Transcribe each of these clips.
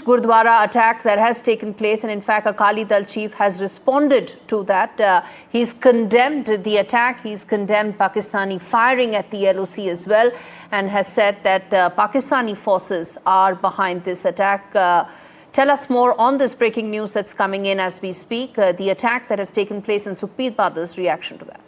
Gurdwara attack that has taken place, and in fact Akali Dal chief has responded to that. He's condemned the attack, he's condemned Pakistani firing at the LOC as well, and has said that Pakistani forces are behind this attack. Tell us more on this breaking news that's coming in as we speak, the attack that has taken place in Sukhbir Badel's reaction to that.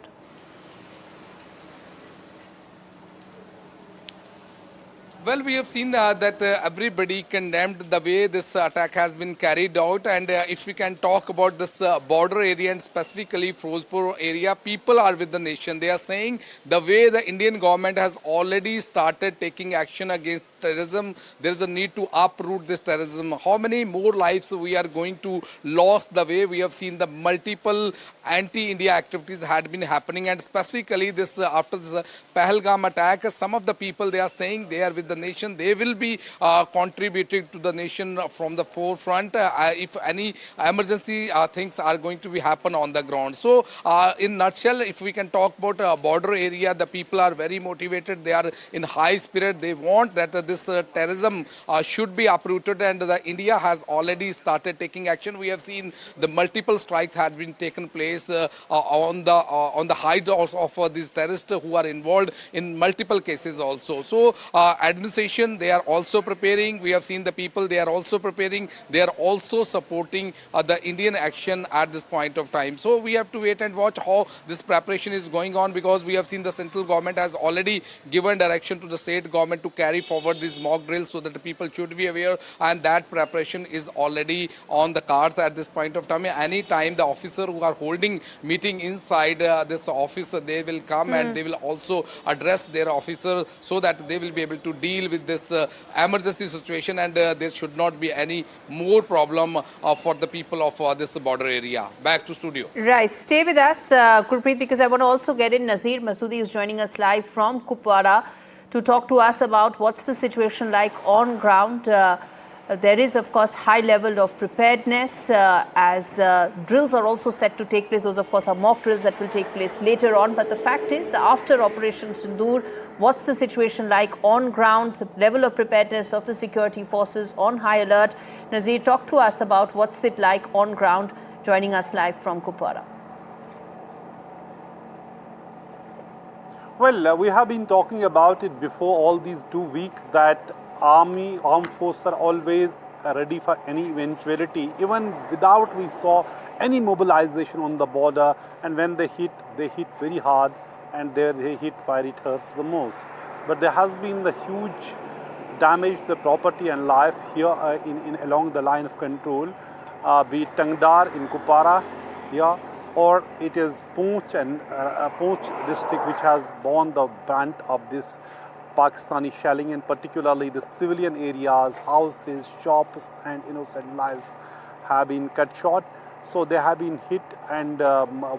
Well, we have seen that everybody condemned the way this attack has been carried out. And if we can talk about this border area and specifically Firozpur area, people are with the nation. They are saying the way the Indian government has already started taking action against terrorism, there is a need to uproot this terrorism. How many more lives we are going to lose the way we have seen the multiple anti-India activities had been happening, and specifically this after this Pahalgam attack, some of the people, they are saying they are with the nation, they will be contributing to the nation from the forefront if any emergency things are going to be happen on the ground. So in nutshell, if we can talk about border area, the people are very motivated, they are in high spirit, they want that this terrorism should be uprooted, and India has already started taking action. We have seen the multiple strikes had been taken place on the hides of these terrorists who are involved in multiple cases also. So administration, they are also preparing. We have seen the people, they are also preparing. They are also supporting the Indian action at this point of time. So we have to wait and watch how this preparation is going on, because we have seen the central government has already given direction to the state government to carry forward these mock drills so that the people should be aware, and that preparation is already on the cards at this point of time. Any time the officer who are holding meeting inside this office, they will come and they will also address their officer so that they will be able to deal with this emergency situation, and there should not be any more problem for the people of this border area. Back to studio. Right, stay with us, Gurpreet, because I want to also get in Nazir Masoodi, who's joining us live from Kupwara to talk to us about what's the situation like on ground. There is, of course, high level of preparedness as drills are also set to take place. Those, of course, are mock drills that will take place later on. But the fact is, after Operation Sindoor, what's the situation like on ground, the level of preparedness of the security forces on high alert? Nazir, talk to us about what's it like on ground, joining us live from Kupwara. Well, we have been talking about it before all these 2 weeks that armed forces are always ready for any eventuality, even without we saw any mobilization on the border. And when they hit very hard, and there they hit where it hurts the most. But there has been the huge damage to the property and life here along the line of control, be it Tangdar in Kupwara, or it is Poonch and Poonch district, which has borne the brunt of this Pakistani shelling, and particularly the civilian areas, houses, shops and innocent lives have been cut short. So they have been hit, and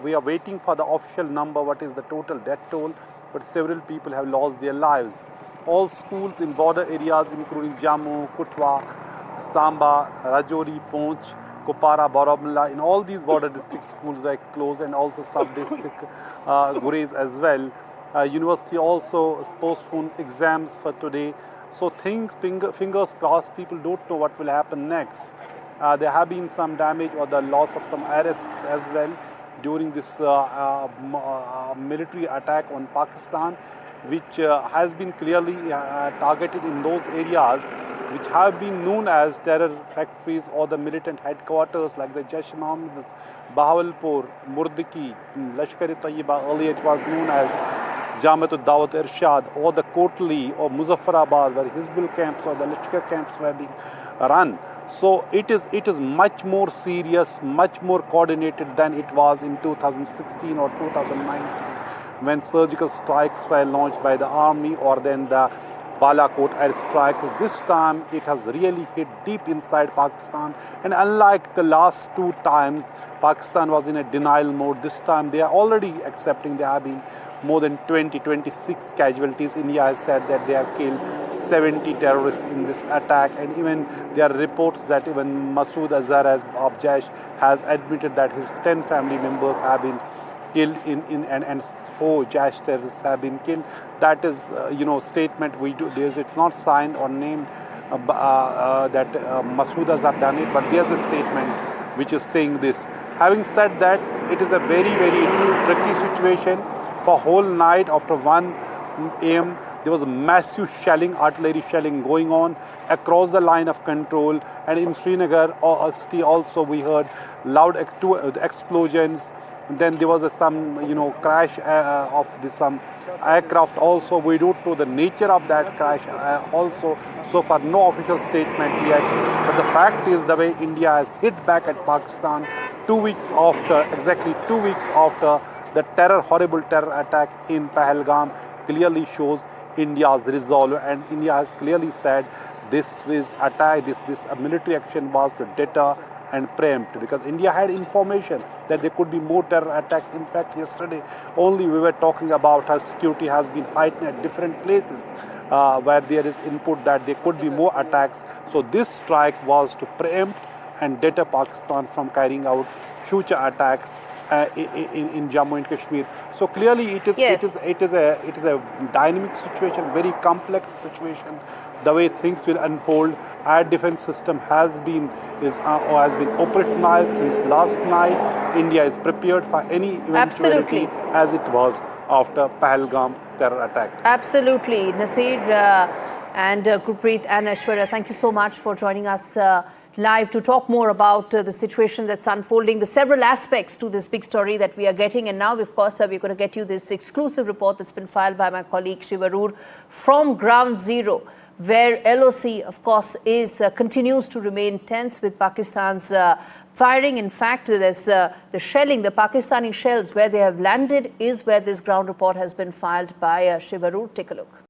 we are waiting for the official number, what is the total death toll, but several people have lost their lives. All schools in border areas including Jammu, Kutwa, Samba, Rajouri, Poonch, Kupwara, Baramulla, in all these border district schools are closed, and also sub-district Gurez as well. University also postponed exams for today. So fingers crossed, people don't know what will happen next. There have been some damage or the loss of some arrests as well during this military attack on Pakistan, which has been clearly targeted in those areas which have been known as terror factories or the militant headquarters, like the Jaish-e-Mohammed, Bahawalpur, Murdiki, Lashkar-e-Tayyiba, earlier it was known as Jamaat Dawat Irshad, or the Kotli or Muzaffarabad, where Hizbul camps or the Lashkar camps were being run. So it is much more serious, much more coordinated than it was in 2016 or 2019, when surgical strikes were launched by the army, or then the Balakot airstrikes. This time it has really hit deep inside Pakistan, and unlike the last 2 times, Pakistan was in a denial mode. This time they are already accepting there have been more than 26 casualties. India has said that they have killed 70 terrorists in this attack, and even there are reports that even Masood Azhar of Jaish has admitted that his 10 family members have been killed and 4 Jaish terrorists have been killed. That is, statement we do. It's not signed or named Masood Azhar done it, but there's a statement which is saying this. Having said that, it is a very, very tricky situation. For whole night after 1 a.m., there was massive shelling, artillery shelling going on across the line of control. And in Srinagar city also we heard loud explosions. Then there was some, crash of some aircraft also. We don't know the nature of that crash also. So far, no official statement yet. But the fact is the way India has hit back at Pakistan exactly 2 weeks after the horrible terror attack in Pahalgam clearly shows India's resolve, and India has clearly said this military action was to deter and preempt, because India had information that there could be more terror attacks. In fact, yesterday only we were talking about how security has been heightened at different places where there is input that there could be more attacks. So this strike was to preempt and deter Pakistan from carrying out future attacks in Jammu and Kashmir. So clearly it is a dynamic situation, very complex situation. The way things will unfold, our defense system has been operationalized since last night. India is prepared for any eventuality as it was after Pahalgam terror attack. Absolutely, Nasir and Gurpreet and Aishwarya, thank you so much for joining us live to talk more about the situation that's unfolding, the several aspects to this big story that we are getting. And now, of course, we're going to get you this exclusive report that's been filed by my colleague Shiv Aroor from Ground Zero, where LOC, of course, continues to remain tense with Pakistan's firing. In fact, there's the shelling, the Pakistani shells, where they have landed is where this ground report has been filed by Shiv Aroor. Take a look.